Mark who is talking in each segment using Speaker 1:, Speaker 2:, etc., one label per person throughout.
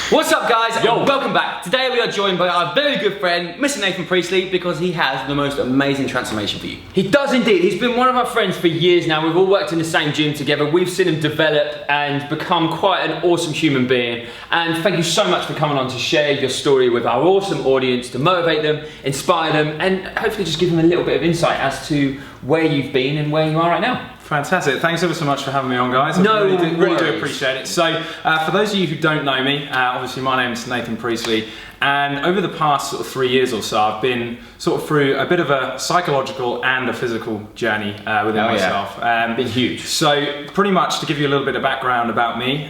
Speaker 1: What's up, guys?
Speaker 2: Yo.
Speaker 1: Welcome back. Today we are joined by our very good friend, Mr. Nathan Priestley, because he has the most amazing transformation for you.
Speaker 2: He does indeed. He's been one of our friends for years now. We've all worked in the same gym together. We've seen him develop and become quite an awesome human being. And thank you so much for coming on to share your story with our awesome audience, to motivate them, inspire them, and hopefully just give them a little bit of insight as to where you've been and where you are right now.
Speaker 3: Fantastic. Thanks ever so much for having me on, guys. I really do appreciate it. So, for those of you who don't know me, obviously my name is Nathan Priestley, and over the past sort of 3 years or so, I've been sort of through a bit of a psychological and a physical journey within myself.
Speaker 2: Been huge.
Speaker 3: So, pretty much to give you a little bit of background about me,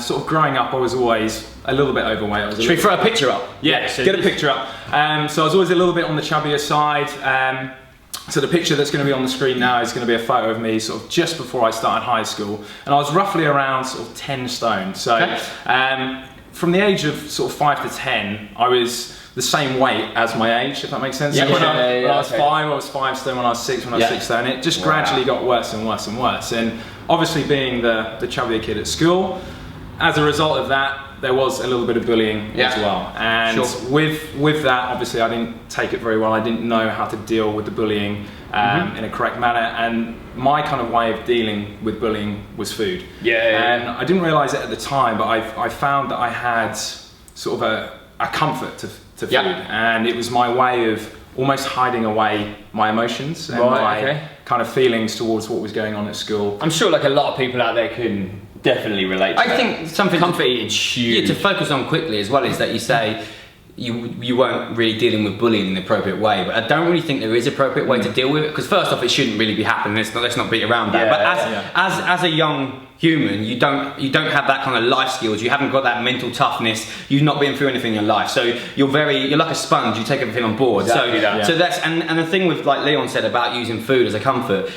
Speaker 3: sort of growing up, I was always a little bit overweight.
Speaker 1: Should we throw a picture up?
Speaker 3: Yeah, get a picture up. So I was always a little bit on the chubbier side. So the picture that's going to be on the screen now is going to be a photo of me sort of just before I started high school, and I was roughly around sort of 10 stone. So from the age of sort of 5 to 10, I was the same weight as my age, if that makes sense.
Speaker 1: Yeah,
Speaker 3: so when I was 5, I was 5 stone. When I was 6, when I was 6 stone, it just gradually got worse and worse and worse. And obviously being the chubbier kid at school, as a result of that, there was a little bit of bullying as well. And with that, obviously I didn't take it very well. I didn't know how to deal with the bullying in a correct manner. And my kind of way of dealing with bullying was food. And I didn't realize it at the time, but I found that I had sort of a comfort to food. And it was my way of almost hiding away my emotions and my kind of feelings towards what was going on at school.
Speaker 2: I'm sure like a lot of people out there can definitely relate to that.
Speaker 1: I think something
Speaker 2: comfort eating is huge.
Speaker 1: To focus on quickly as well is that you say you weren't really dealing with bullying in the appropriate way, but I don't really think there is an appropriate way to deal with it, because first off, it shouldn't really be happening. Let's not beat around that. But as a young human, you don't have that kind of life skills. You haven't got that mental toughness. You've not been through anything in your life, so you're like a sponge. You take everything on board.
Speaker 2: Exactly
Speaker 1: so that's and the thing with, like Leon said, about using food as a comfort.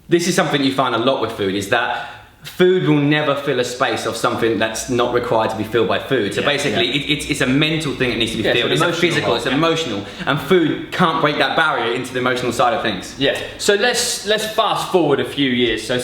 Speaker 1: This is something you find a lot with food, is that food will never fill a space of something that's not required to be filled by food. So basically, it's a mental thing that needs to be filled. It's a physical, it's emotional, and food can't break that barrier into the emotional side of things.
Speaker 2: So let's fast forward a few years. So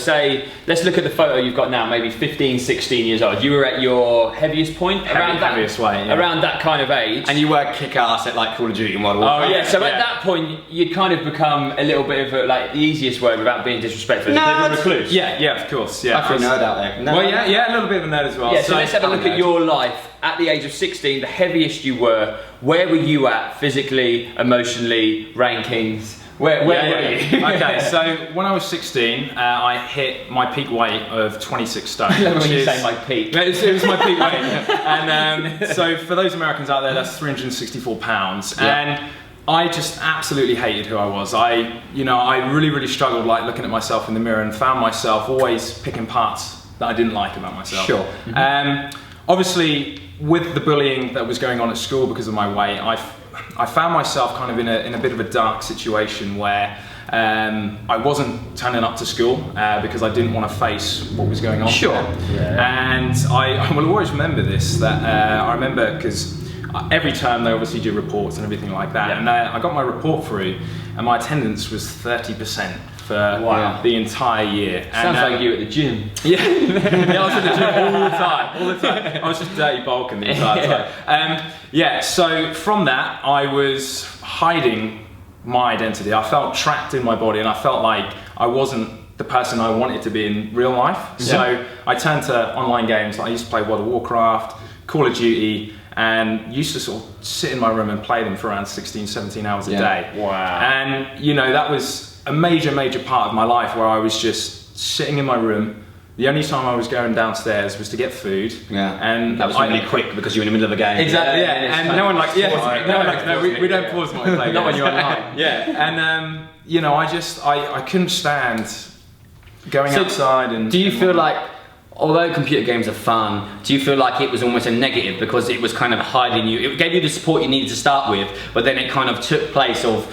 Speaker 2: let's look at the photo you've got now, maybe 15, 16 years old. You were at your heaviest point, around that kind of age.
Speaker 1: And you were kick ass at like Call of Duty and Modern Warfare.
Speaker 2: Oh yeah, so at that point, you'd kind of become a little bit of a, like, the easiest word without being disrespectful, a recluse.
Speaker 3: Yeah, of course,
Speaker 1: I feel nerd out there.
Speaker 3: Well, yeah, a little bit of a nerd as well.
Speaker 2: Yeah, so let's have a look at your life at the age of 16, the heaviest you were. Where were you at physically, emotionally, rankings? Where were you?
Speaker 3: Okay, so when I was 16, I hit my peak weight of 26 stone.
Speaker 2: When you say my peak.
Speaker 3: It was my peak weight. And so for those Americans out there, that's 364 pounds. And I just absolutely hated who I was. I really struggled, like, looking at myself in the mirror, and found myself always picking parts that I didn't like about myself. Obviously, with the bullying that was going on at school because of my weight, I found myself kind of in a bit of a dark situation where I wasn't turning up to school because I didn't want to face what was going on. And I will always remember this, that I remember because every term they obviously do reports and everything like that, and I got my report through, and my attendance was 30% for the entire year.
Speaker 2: Sounds like you at the gym.
Speaker 3: Yeah, I was at the gym all the time. I was just dirty bulking the entire time. So from that, I was hiding my identity. I felt trapped in my body, and I felt like I wasn't the person I wanted to be in real life. So I turned to online games. Like, I used to play World of Warcraft, Call of Duty, and used to sort of sit in my room and play them for around 16, 17 hours a day. And that was a major part of my life, where I was just sitting in my room. The only time I was going downstairs was to get food. And
Speaker 1: that was really quick because you were in the middle of a game.
Speaker 3: Exactly, and no one likes we don't pause when we play. Not when you're online. And I couldn't stand going outside. And
Speaker 1: do you feel like, although computer games are fun, do you feel like it was almost a negative because it was kind of hiding you? It gave you the support you needed to start with, but then it kind of took place of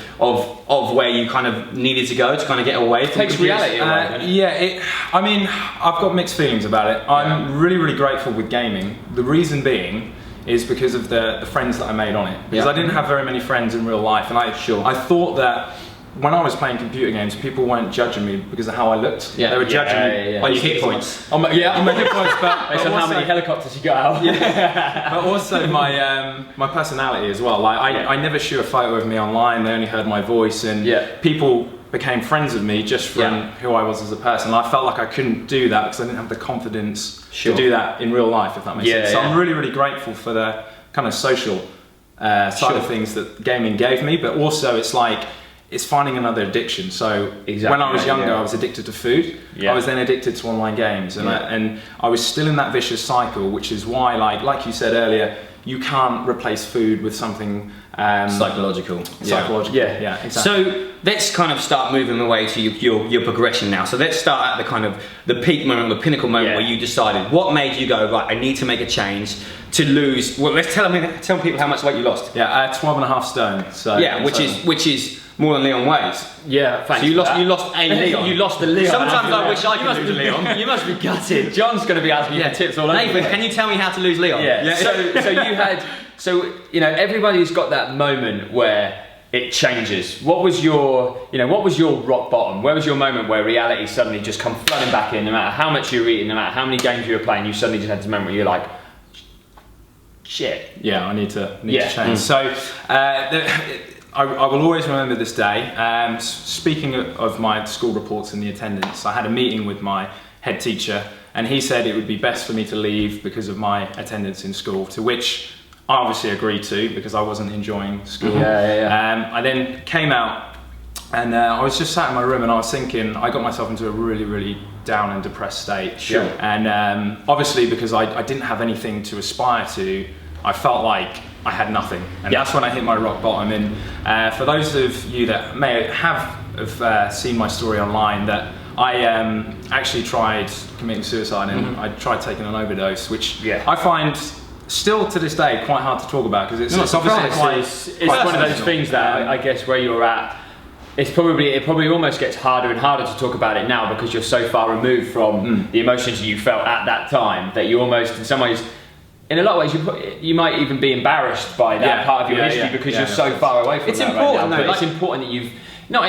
Speaker 1: where you kind of needed to go to kind of get away from
Speaker 2: takes reality away.
Speaker 3: I mean, I've got mixed feelings about it. I'm really grateful with gaming. The reason being is because of the friends that I made on it. Because I didn't have very many friends in real life, and I thought that when I was playing computer games, people weren't judging me because of how I looked. They were judging me
Speaker 1: on your hit points.
Speaker 3: On my hit points, but
Speaker 2: based on how many helicopters you got out.
Speaker 3: But also my personality as well. Like I never shoot a photo of me online. They only heard my voice, and people became friends with me just from who I was as a person. I felt like I couldn't do that because I didn't have the confidence to do that in real life, if that makes sense. So I'm really, really grateful for the kind of social side of things that gaming gave me, but also it's finding another addiction. So when I was younger, I was addicted to food. I was then addicted to online games, and I was still in that vicious cycle, which is why, like you said earlier, you can't replace food with something
Speaker 1: psychological.
Speaker 3: Yeah, exactly.
Speaker 1: So let's kind of start moving away to your progression now. So let's start at the kind of the peak moment, the pinnacle moment where you decided. What made you go, right, I need to make a change to lose? Well, let's tell people how much weight you lost.
Speaker 3: 12.5 stone. So
Speaker 1: which is more than Leon weighs.
Speaker 2: Yeah, thanks.
Speaker 1: So you lost a Leon.
Speaker 2: You lost a Leon.
Speaker 1: Sometimes I wish I could lose a Leon.
Speaker 2: You must be gutted. John's going to be asking you for tips all over.
Speaker 1: Nathan, can you tell me how to lose Leon?
Speaker 2: So you had everybody's got that moment where it changes. What was your rock bottom? Where was your moment where reality suddenly just come flooding back in? No matter how much you were eating, no matter how many games you were playing, you suddenly just had this moment where you're like, shit.
Speaker 3: Yeah, I need to change. So I will always remember this day. Speaking of my school reports and the attendance, I had a meeting with my head teacher, and he said it would be best for me to leave because of my attendance in school, to which I obviously agreed to because I wasn't enjoying school. I then came out, and I was just sat in my room, and I was thinking, I got myself into a really, really down and depressed state. And obviously because I didn't have anything to aspire to, I felt like I had nothing, and that's when I hit my rock bottom. And for those of you that may have seen my story online, that I actually tried committing suicide, and I tried taking an overdose, which I find still to this day quite hard to talk about because it's obviously quite
Speaker 2: one of those things that I guess where you're at, it probably almost gets harder and harder to talk about it now because you're so far removed from the emotions you felt at that time that you almost, in some ways, in a lot of ways, you might even be embarrassed by that part of your history because you're so far away from
Speaker 1: it's
Speaker 2: that
Speaker 1: important,
Speaker 2: right now.
Speaker 1: though,
Speaker 2: it's important that you've not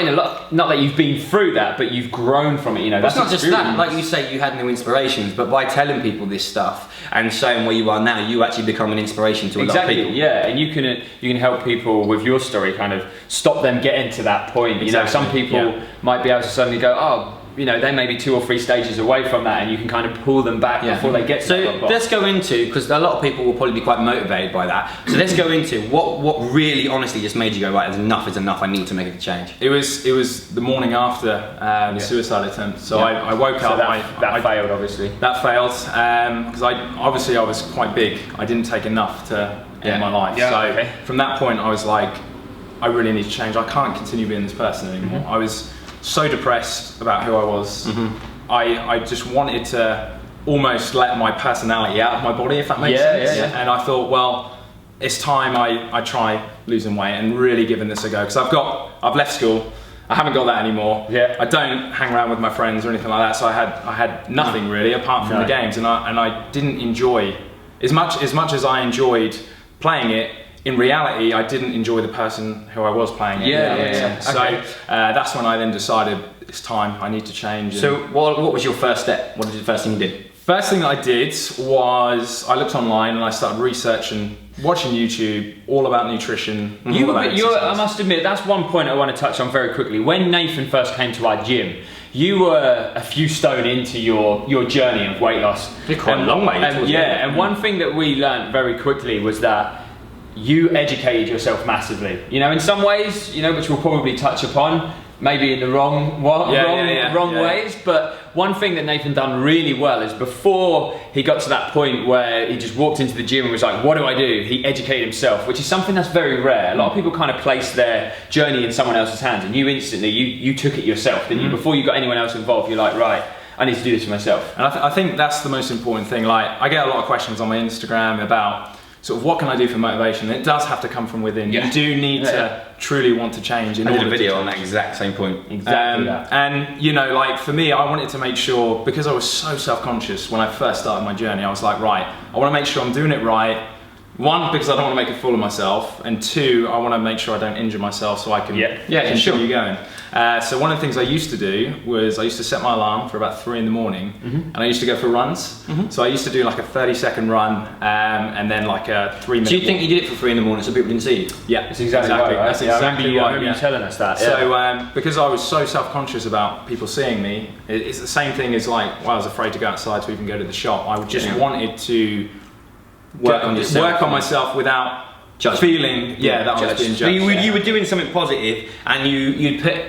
Speaker 2: that you've been through that, but you've grown from it.
Speaker 1: That's not just that. Like you say, you had no inspirations, but by telling people this stuff and showing where you are now, you actually become an inspiration to a lot of people.
Speaker 2: Yeah, and you can help people with your story, kind of stop them getting to that point. Some people might be able to suddenly go, oh, they may be 2 or 3 stages away from that, and you can kind of pull them back before they get to that.
Speaker 1: So let's go into, because a lot of people will probably be quite motivated by that, so let's go into what really honestly just made you go, right, enough is enough, I need to make a change.
Speaker 3: It was the morning after the suicide attempt. So I woke up.
Speaker 2: That failed, obviously.
Speaker 3: That failed because I was quite big. I didn't take enough to end my life. From that point, I was like, I really need to change. I can't continue being this person anymore. I was so depressed about who I was. I just wanted to almost let my personality out of my body, if that makes sense. And I thought, well, it's time I try losing weight and really giving this a go, because I've left school. I haven't got that anymore. I don't hang around with my friends or anything like that, so I had nothing really apart from the games, and I didn't enjoy as much as I enjoyed playing it. In reality, I didn't enjoy the person who I was playing it. So that's when I then decided it's time, I need to change.
Speaker 1: So what was your first step? What was the first thing you did?
Speaker 3: First thing that I did was I looked online and I started researching, watching YouTube, all about nutrition.
Speaker 2: I must admit, that's one point I want to touch on very quickly. When Nathan first came to our gym, you were a few stone into your journey of weight loss.
Speaker 1: Quite a long way.
Speaker 2: And one thing that we learned very quickly was that you educated yourself massively. In some ways, which we'll probably touch upon, maybe in the wrong ways. But one thing that Nathan done really well is before he got to that point where he just walked into the gym and was like, what do I do? He educated himself, which is something that's very rare. A lot of people kind of place their journey in someone else's hands, and you instantly, you took it yourself, didn't you? Before you got anyone else involved, you're like, right, I need to do this for myself.
Speaker 3: And I think that's the most important thing. Like, I get a lot of questions on my Instagram about sort of what can I do for motivation. It does have to come from within. You do need to truly want to change.
Speaker 1: I did a video on that exact same point.
Speaker 2: Exactly.
Speaker 3: And like for me, I wanted to make sure, because I was so self-conscious when I first started my journey, I was like, right, I want to make sure I'm doing it right. One, because I don't want to make a fool of myself, and two, I want to make sure I don't injure myself so I can continue going. So one of the things I used to do was I used to set my alarm for about 3 in the morning, and I used to go for runs. So I used to do like a 30-second run, and then like a 3-minute.
Speaker 1: Do you think you did it for 3 in the morning so people didn't see you?
Speaker 3: Yeah,
Speaker 2: that's exactly right.
Speaker 3: That's exactly
Speaker 2: I
Speaker 3: right.
Speaker 2: remember you telling us that. Yeah.
Speaker 3: So because I was so self-conscious about people seeing me, it's the same thing as like, well, I was afraid to go outside to even go to the shop. I just wanted to work on myself without feeling that I was being judged.
Speaker 1: You were doing something positive, and you'd put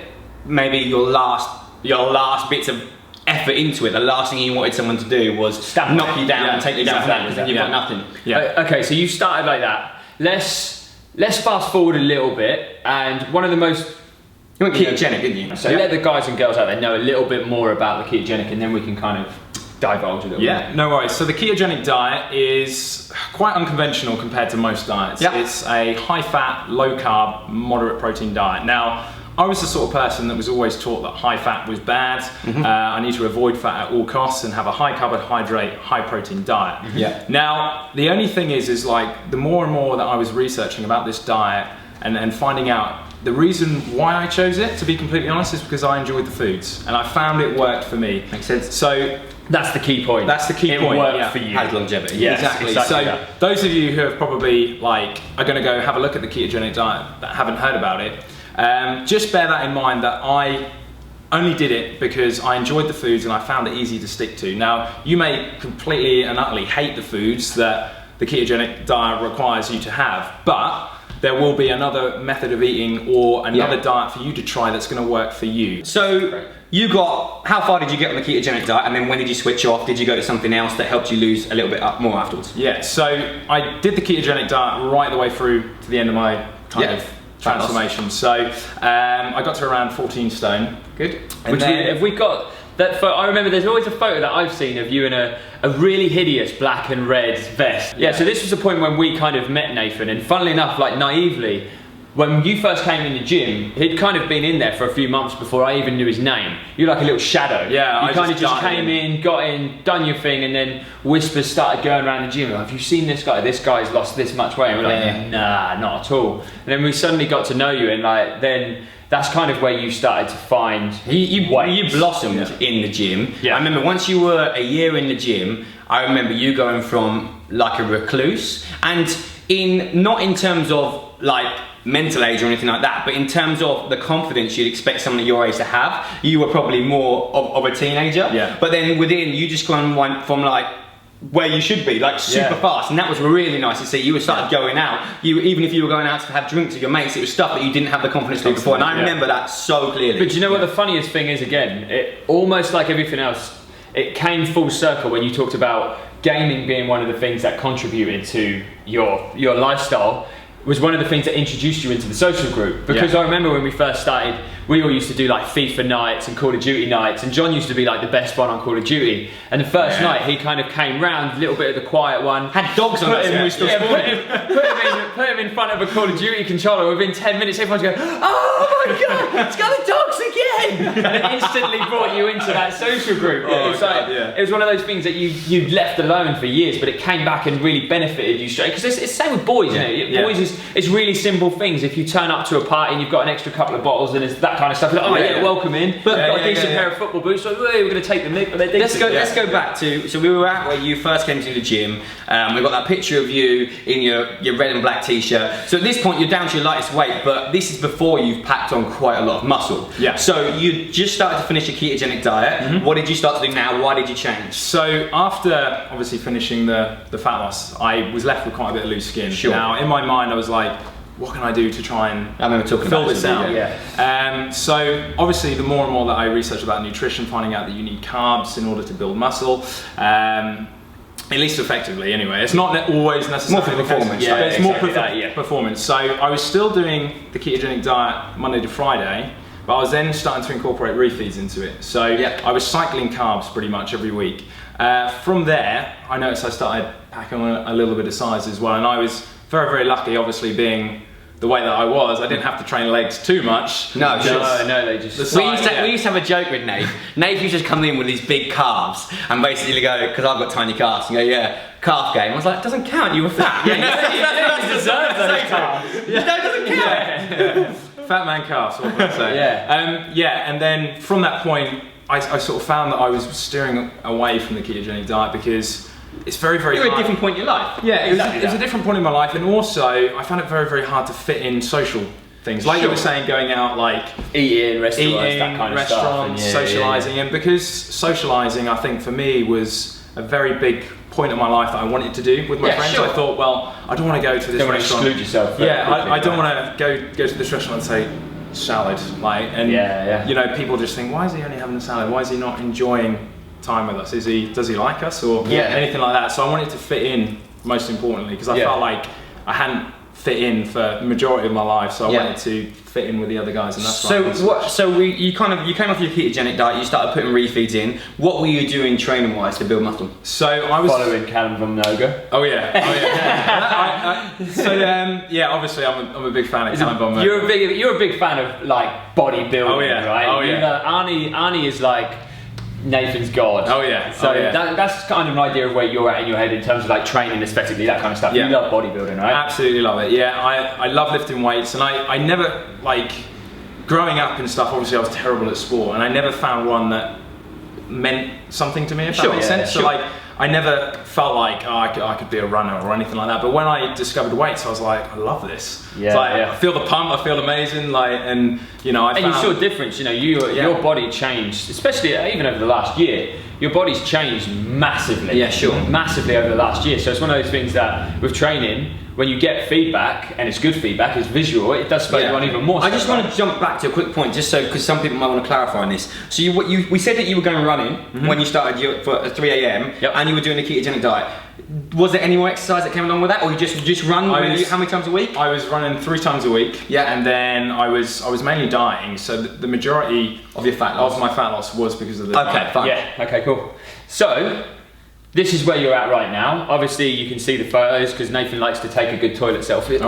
Speaker 1: maybe your last bits of effort into it. The last thing you wanted someone to do was knock you down and take you down for that, because then you've got nothing.
Speaker 2: Okay, so you started like that. Let's fast forward a little bit, and one of the most
Speaker 1: you went ketogenic, didn't you?
Speaker 2: So let the guys and girls out there know a little bit more about the ketogenic, and then we can kind of divulge a little bit.
Speaker 3: Yeah, no worries. So the ketogenic diet is quite unconventional compared to most diets. It's a high-fat, low-carb, moderate protein diet. Now, I was the sort of person that was always taught that high fat was bad. I need to avoid fat at all costs and have a high carbohydrate, high protein diet. Now, the only thing is like the more and more that I was researching about this diet and finding out the reason why I chose it, to be completely honest, is because I enjoyed the foods and I found it worked for me.
Speaker 1: Makes sense.
Speaker 3: So
Speaker 2: that's the key point.
Speaker 3: That's the key point.
Speaker 2: It worked for you.
Speaker 1: Had longevity.
Speaker 2: Yes,
Speaker 3: exactly. So those of you who have probably like are going to go have a look at the ketogenic diet that haven't heard about it, just bear that in mind that I only did it because I enjoyed the foods and I found it easy to stick to. Now, you may completely and utterly hate the foods that the ketogenic diet requires you to have, but there will be another method of eating or another diet for you to try that's going to work for you.
Speaker 1: So how far did you get on the ketogenic diet, and then when did you switch off? Did you go to something else that helped you lose a little bit more afterwards?
Speaker 3: Yeah, so I did the ketogenic diet right the way through to the end of my kind of transformation. So I got to around 14 stone.
Speaker 1: Good.
Speaker 2: And have we got that photo? I remember there's always a photo that I've seen of you in a really hideous black and red vest. Yeah, so this was the point when we kind of met Nathan, and funnily enough, like naively, when you first came in the gym, he'd kind of been in there for a few months before I even knew his name. You're like a little shadow.
Speaker 3: Yeah,
Speaker 2: you kind of just came in, got in, done your thing, and then whispers started going around the gym. Like, have you seen this guy? This guy's lost this much weight. And we're like, nah, not at all. And then we suddenly got to know you, and like then that's kind of where you started to find
Speaker 1: you blossomed in the gym. I remember once you were a year in the gym, I remember you going from like a recluse, and not in terms of like mental age or anything like that, but in terms of the confidence you'd expect someone at your age to have, you were probably more of a teenager. But then within, you just went from like where you should be, like super fast, and that was really nice to see. You started going out. Even if you were going out to have drinks with your mates, it was stuff that you didn't have the confidence to do before, and I remember that so clearly.
Speaker 2: But do you know what the funniest thing is? Again, it almost like everything else, it came full circle when you talked about gaming being one of the things that contributed to your lifestyle. Was one of the things that introduced you into the social group, because I remember when we first started, we all used to do like FIFA nights and Call of Duty nights, and John used to be like the best one on Call of Duty. And the first night he kind of came round, a little bit of the quiet one, had dogs on it, put him in front of a Call of Duty controller. Within 10 minutes, everyone's going, "Oh my god, it's got the dogs again!" And it instantly brought you into that social group. It was one of those things that you'd left alone for years, but it came back and really benefited you straight. Because it's the same with boys, isn't it? Boys it's really simple things. If you turn up to a party and you've got an extra couple of bottles and it's that kind of stuff, like, welcome in. But got a decent pair of football boots, so we're going to take the mick. But
Speaker 1: let's go back to, so we were at where you first came to the gym. We got that picture of you in your red and black t-shirt. So at this point you're down to your lightest weight, but this is before you've packed on quite a lot of muscle. So you just started to finish a ketogenic diet. What did you start to do now? Why did you change?
Speaker 3: So after obviously finishing the fat loss, I was left with quite a bit of loose skin. Now in my mind I was like, what can I do to try and fill this out? So obviously the more and more that I research about nutrition, finding out that you need carbs in order to build muscle, at least effectively anyway. It's not always necessarily
Speaker 1: more for performance.
Speaker 3: It's more performance. So I was still doing the ketogenic diet Monday to Friday, but I was then starting to incorporate refeeds into it. So I was cycling carbs pretty much every week. From there, I noticed I started packing on a little bit of size as well, and I was very, very lucky, obviously being the way that I was, I didn't have to train legs too much.
Speaker 1: No,
Speaker 2: they just...
Speaker 1: We used to have a joke with Nate. Nate used to just come in with these big calves and basically go, because I've got tiny calves, and go, yeah, calf game. I was like, it doesn't count, you were fat.
Speaker 2: Yeah, you deserve those calves.
Speaker 1: Yeah. No, it doesn't count.
Speaker 3: Yeah. Fat man calves, what can I say?
Speaker 2: Yeah.
Speaker 3: And then from that point, I sort of found that I was steering away from the ketogenic diet because it's very, very hard.
Speaker 1: You're at a different point in your life.
Speaker 3: Yeah, it was a different point in my life, and also I found it very, very hard to fit in social things. Like you were saying, going out, like
Speaker 2: eating, restaurants, that kind of stuff.
Speaker 3: And socialising, and because socialising, I think for me was a very big point in my life that I wanted to do with my friends.
Speaker 1: Sure.
Speaker 3: I thought, well, I don't want to go to this
Speaker 2: don't
Speaker 3: restaurant.
Speaker 2: Want to exclude yourself.
Speaker 3: I don't want to go to this restaurant and say salad, like, and you know, people just think, why is he only having a salad? Why is he not enjoying time with us? Does he like us or anything like that? So I wanted to fit in, most importantly, because I felt like I hadn't fit in for the majority of my life, so I wanted to fit in with the other guys, and that's
Speaker 1: you came off your ketogenic diet, you started putting refeeds in. What were you doing training wise to build muscle?
Speaker 3: So I was
Speaker 2: following Callum from Noga.
Speaker 3: Obviously I'm a big fan of Callum von Noga.
Speaker 2: You're a big fan of like bodybuilding, right? Arnie is like Nathan's god. That's kind of an idea of where you're at in your head in terms of like training aesthetically, that kind of stuff. You love bodybuilding, right?
Speaker 3: Absolutely love it. Yeah, I love lifting weights, and I never, like, growing up and stuff, obviously I was terrible at sport, and I never found one that meant something to me, if that makes sense. So like, I never felt like I could be a runner or anything like that. But when I discovered weights, I was like, I love this. I feel the pump, I feel amazing, like, and you know,
Speaker 2: you saw a difference. You know, your body changed, especially even over the last year. Your body's changed massively.
Speaker 1: Yeah, sure.
Speaker 2: Massively over the last year. So it's one of those things that with training, when you get feedback, and it's good feedback, it's visual, it does spur you on even more.
Speaker 1: I just want to jump back to a quick point, just so, because some people might want to clarify on this. So we said that you were going running when you started for 3 a.m. and you were doing the ketogenic diet. Was there any more exercise that came along with that, or you just run? How many times a week?
Speaker 3: I was running 3 times a week. Yeah, and then I was mainly dieting. So the majority
Speaker 1: of your fat loss,
Speaker 3: of my fat loss, was because of the diet.
Speaker 1: Fine.
Speaker 2: Yeah. Okay. Cool. So this is where you're at right now. Obviously, you can see the photos because Nathan likes to take a good toilet selfie.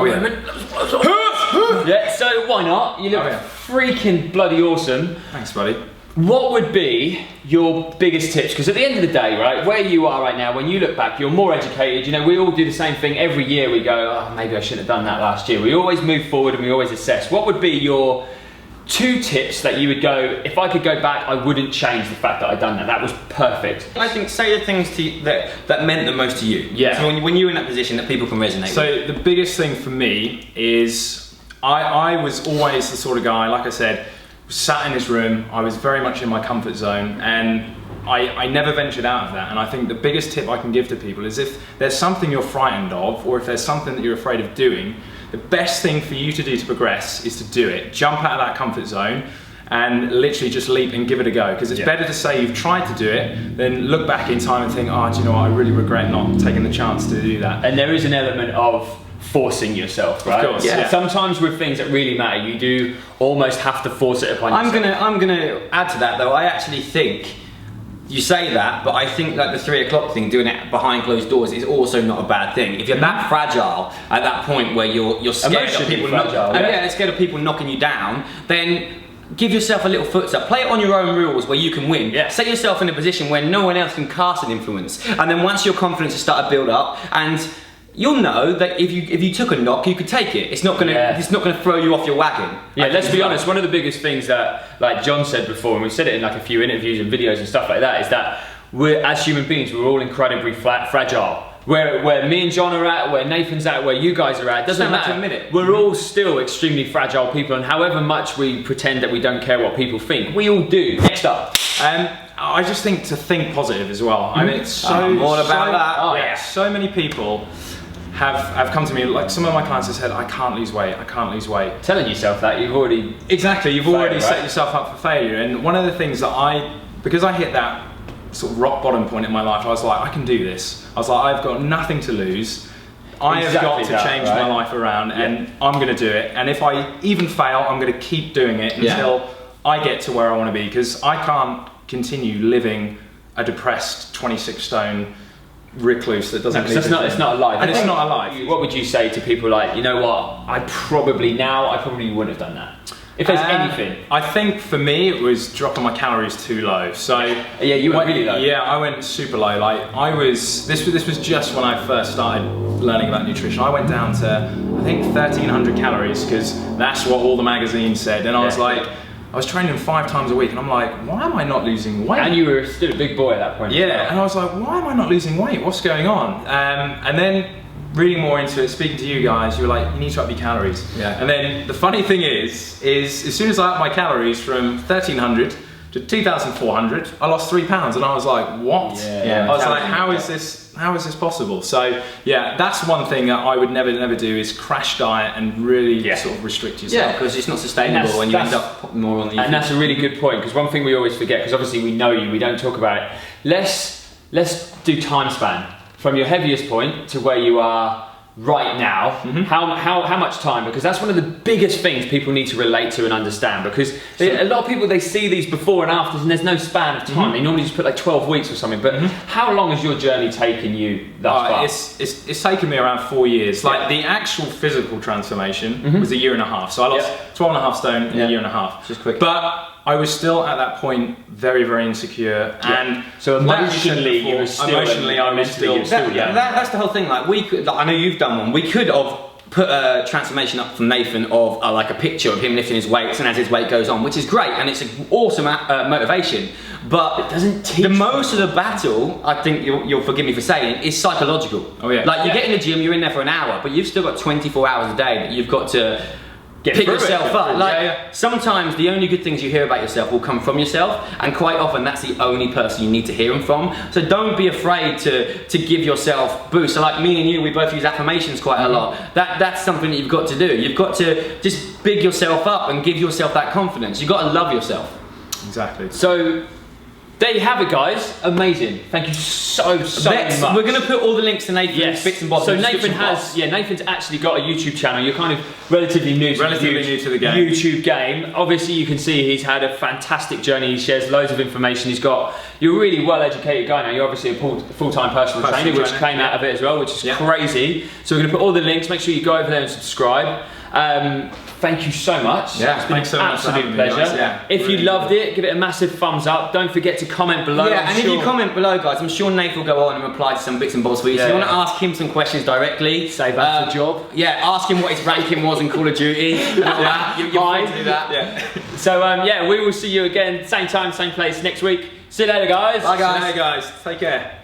Speaker 2: Yeah. So why not? You look freaking bloody awesome.
Speaker 3: Thanks, buddy.
Speaker 2: What would be your biggest tips? Because at the end of the day, right, where you are right now, when you look back, you're more educated. You know, we all do the same thing every year. We go, oh, maybe I shouldn't have done that last year. We always move forward and we always assess. What would be your 2 tips that you would go, if I could go back, I wouldn't change the fact that I'd done that. That was perfect.
Speaker 1: I think say the things to you that meant the most to you.
Speaker 2: Yeah.
Speaker 1: So when you're in that position that people can resonate with.
Speaker 3: So the biggest thing for me is I was always the sort of guy, like I said, sat in his room. I was very much in my comfort zone, and I never ventured out of that. And I think the biggest tip I can give to people is, if there's something you're frightened of, or if there's something that you're afraid of doing, the best thing for you to do to progress is to do it. Jump out of that comfort zone and literally just leap and give it a go. Because it's better to say you've tried to do it than look back in time and think, oh, do you know what, I really regret not taking the chance to do that.
Speaker 2: And there is an element of forcing yourself, right?
Speaker 3: Of course, yeah.
Speaker 2: Sometimes with things that really matter, you do almost have to force it upon yourself.
Speaker 1: I'm gonna add to that though. I actually think you say that, but I think like the 3 o'clock thing, doing it behind closed doors, is also not a bad thing. If you're that fragile at that point where you're scared of people, scared of people knocking you down, then give yourself a little foot up. Play it on your own rules where you can win.
Speaker 2: Yeah.
Speaker 1: Set yourself in a position where no one else can cast an influence, and then once your confidence has started to build up, and you'll know that if you took a knock, you could take it. It's not gonna throw you off your wagon.
Speaker 2: Yeah, let's be honest. One of the biggest things that, like John said before, and we've said it in like a few interviews and videos and stuff like that, is that we're, as human beings, we're all incredibly fragile. Where me and John are at, where Nathan's at, where you guys are at, doesn't matter.
Speaker 1: To admit it.
Speaker 2: We're all still extremely fragile people, and however much we pretend that we don't care what people think, we all do. Next up.
Speaker 3: I just think to think positive as well. I mean, it's all
Speaker 1: about that.
Speaker 3: Oh yeah. So many people have come to me, like some of my clients have said, I can't lose weight, I can't lose weight.
Speaker 2: Telling yourself that, you've already
Speaker 3: set yourself up for failure. And one of the things that because I hit that sort of rock bottom point in my life, I was like, I can do this. I was like, I've got nothing to lose. I have got to change my life around, and I'm going to do it. And if I even fail, I'm going to keep doing it until I get to where I want to be, because I can't continue living a depressed 26 stone recluse that doesn't.
Speaker 2: It's not a life.
Speaker 3: And it's not a life.
Speaker 2: What would you say to people like, you know what? I probably wouldn't have done that. If there's anything.
Speaker 3: I think for me it was dropping my calories too low. So
Speaker 2: yeah, you went really low.
Speaker 3: Yeah, I went super low. Like this was just when I first started learning about nutrition. I went down to I think 1,300 calories because that's what all the magazines said. And I was like, I was training 5 times a week, and I'm like, why am I not losing weight?
Speaker 2: And you were still a big boy at that point.
Speaker 3: Yeah, and I was like, why am I not losing weight? What's going on? And then reading more into it, speaking to you guys, you were like, you need to up your calories.
Speaker 1: Yeah.
Speaker 3: And then the funny thing is as soon as I upped my calories from 1,300 to 2,400, I lost 3 pounds, and I was like, what?
Speaker 1: Yeah.
Speaker 3: I was like, how is this possible? So yeah, that's one thing that I would never do is crash diet and really sort of restrict yourself.
Speaker 1: Yeah, because it's not sustainable and you end up putting more on the.
Speaker 2: And that's a really good point, because one thing we always forget, because obviously we know you, we don't talk about it. Let's do time span from your heaviest point to where you are right now. How much time? Because that's one of the biggest things people need to relate to and understand, because a lot of people, they see these before and afters and there's no span of time. They normally just put like 12 weeks or something, but how long has your journey taken you thus far?
Speaker 3: It's taken me around 4 years. Like the actual physical transformation was a year and a half. So I lost 12.5 stone in a year and a half.
Speaker 1: Just quick.
Speaker 3: But I was still at that point very, very insecure, and
Speaker 2: so emotionally, you were still
Speaker 1: that's the whole thing. Like we could, like, I know you've done one. We could have put a transformation up from Nathan of like a picture of him lifting his weights, and as his weight goes on, which is great, and it's an awesome motivation. But
Speaker 2: it doesn't teach
Speaker 1: the most of the battle, I think you'll forgive me for saying, is psychological.
Speaker 3: Oh yeah.
Speaker 1: Like you get in the gym, you're in there for an hour, but you've still got 24 hours a day that you've got to pick yourself up. Like sometimes the only good things you hear about yourself will come from yourself, and quite often that's the only person you need to hear them from. So don't be afraid to give yourself boosts. So like me and you, we both use affirmations quite a lot. That's something that you've got to do. You've got to just big yourself up and give yourself that confidence. You've got to love yourself.
Speaker 3: Exactly.
Speaker 2: So there you have it, guys. Amazing. Thank you so much.
Speaker 1: We're going to put all the links to Nathan's bits and bobs.
Speaker 2: So Nathan's actually got a YouTube channel. You're kind of relatively new to the
Speaker 3: game.
Speaker 2: YouTube game. Obviously, you can see he's had a fantastic journey. He shares loads of information. You're a really well-educated guy now. You're obviously a full-time personal trainer, which came out of it as well, which is crazy. So we're going to put all the links. Make sure you go over there and subscribe. Thank you so much.
Speaker 1: Yeah,
Speaker 2: it's been
Speaker 3: thanks so much.
Speaker 2: Absolute pleasure. If you loved it, give it a massive thumbs up. Don't forget to comment below.
Speaker 1: Yeah, and if you comment below, guys, I'm sure Nate will go on and reply to some bits and bobs for you. So if you want to ask him some questions directly,
Speaker 2: say that's the job.
Speaker 1: Yeah, ask him what his ranking was in Call of Duty. You're free to do that.
Speaker 3: Yeah.
Speaker 2: So we will see you again, same time, same place next week. See you later, guys.
Speaker 3: Bye, guys. See you later, guys. Take care.